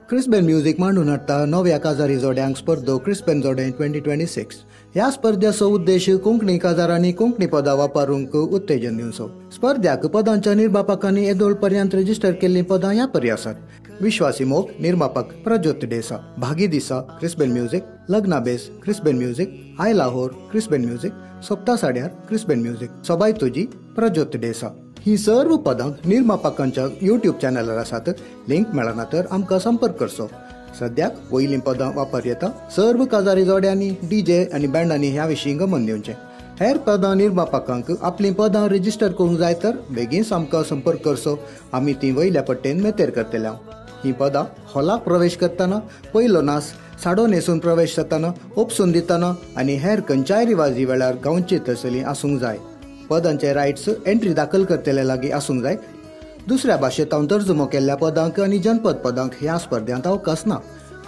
क्रिस्बेन music मांडून हाडटा नव्या काजारी जोड्यांक स्पर्धो क्रिस्बेन जोडे 2026। ह्या स्पर्धेचो उद्देश कोंकणी काजार आनी कोंकणी पदां वापरूंक उत्तेजन दिवचो। स्पर्ध्याक पदांच्या निर्मापकांनी येदोळ पर्यंत रजिस्टर केल्लीं पदां ह्या परी आसात: विश्वासी मोग निर्मापक प्रज्योत देसा, भागी दिसा क्रिस्बेन म्युझिक, लग्ना बेस क्रिस्बेन म्युझिक, आय लाहोर क्रिस्बेन म्युझिक, सप्ता साड्यार क्रिस्बेन म्युझिक, सबाय तुजी प्रज्योत देसा। ही सर्व पदां निर्मापकांच्या यूट्यूब चॅनलार आसात। लिंक मेळना तर आमकां संपर्क करचो। सद्याक वयलीं पदां वापर येता। सर्व काजारी जोड्यांनी डीजे आनी बँडांनी ह्या विशीं गमन दिवचें। हेर पदां निर्मापकांक आपलीं पदां रजिस्टर करूंक जाय तर बेगीन आमकां संपर्क करचो। आमी ती वयल्या पट्टेन मेतेर करतले। ही पदां हॉलाक प्रवेश करतना, पयलो नाच, साडो न्हेसून प्रवेश जातना, ओपसून दितना आनी हेर खंयच्याय रिवाजी वेळार गावची तसली आसूंक जाय। पदांचे रायट्स एंट्री दाखल करतले लागीं आसूंक जाय। दुसऱ्या भाशेंत तर्जुमो केल्ल्या पदांक आनी जनपद पदांक ह्या स्पर्धांत अवकाश ना।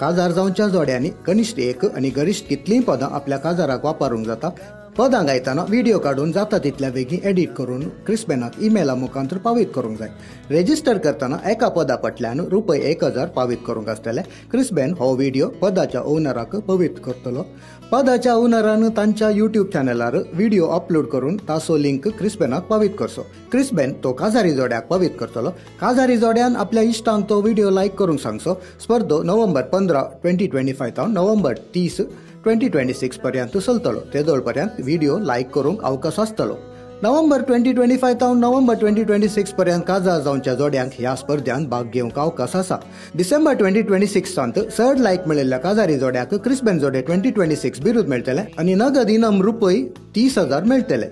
काजार जावच्या जोड्यांनी कनिश्ठ एक आनी गरिश्ठ कितलींय पदां आपल्या काजाराक वापरूंक जाता। पदां गायतना व्हिडिओ काडून जाता तितल्या बेगीन एडिट करून क्रिस्बेनाक ईमेला मुखांतर पावयत करूंक जाय। रेजिस्टर करतना एका पदा फाटल्यान ₹1000 पावयत करूंक आसतले। क्रिस्बेन हो व्हिडिओ पदाच्या ओनराक पावयत करतलो। पदाच्या ओनरान तांच्या यूट्यूब चॅनलार व्हिडिओ अपलोड करून ताचो लिंक क्रिस्बेनाक पावयत करचो। क्रिस्बेन तो काजारी जोड्याक पावयत करतलो। काजारी जोड्यान आपल्या इश्टांक तो व्हिडिओ लायक करूंक सांगचो। स्पर्धो नोव्हेंबर 15, 2025 तावन नोव्हेंबर 30, 2026 पर्यंत चलतलो। तेदोळ पर्यंत व्हिडिओ लायक करूंक अवकाश आसतलो। नोव्हेंबर 2025 तावन नोव्हेंबर 2026 पर्यंत काजार जावच्या जोड्यांक ह्या स्पर्धांत भाग घेवंक अवकाश आसा। डिसेंबर 2026 सावन चड लायक मेळिल्ल्या काजारी जोड्याक क्रिस्बेन जोडे 2026 बिरुद मेळटले आनी नगद इनाम ₹30,000 मेळटले।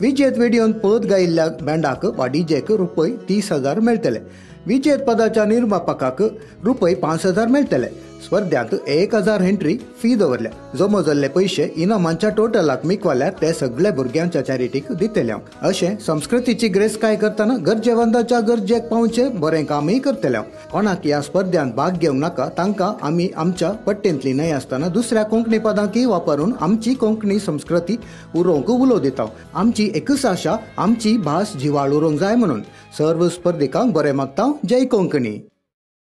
विजेत व्हिडिओन पद गायिल्ल्या बँडाक वा डीजेक ₹30,000 मेळटले। विजेत पदाच्या निर्मापकाक ₹5,000 मेळटले। स्पर्धांत 1,000 एंट्री फी दवरल्या। जमो जाल्ले पयशे इनामांच्या टोटलाक मिकवाल्यार ते सगळे भुरग्यांच्या चॅरिटीक दितले। अशें संस्कृतीची ग्रेसकाय करतना गरजेवंतांच्या गरजेक पावचे बरें कामय करतले। कोणाक ह्या स्पर्धांत भाग घेवंक नाका तांकां आमी आमच्या पट्टेंतली न्हय आसतना दुसऱ्या कोंकणी पदांकय वापरून आमची कोंकणी संस्कृती उरोवंक उलो दिता। आमची एकच आशा आमची भास जिवाळ उरोवंक जाय म्हणून। सर्व स्पर्धिकांक बरें मागता। जय कोंकणी।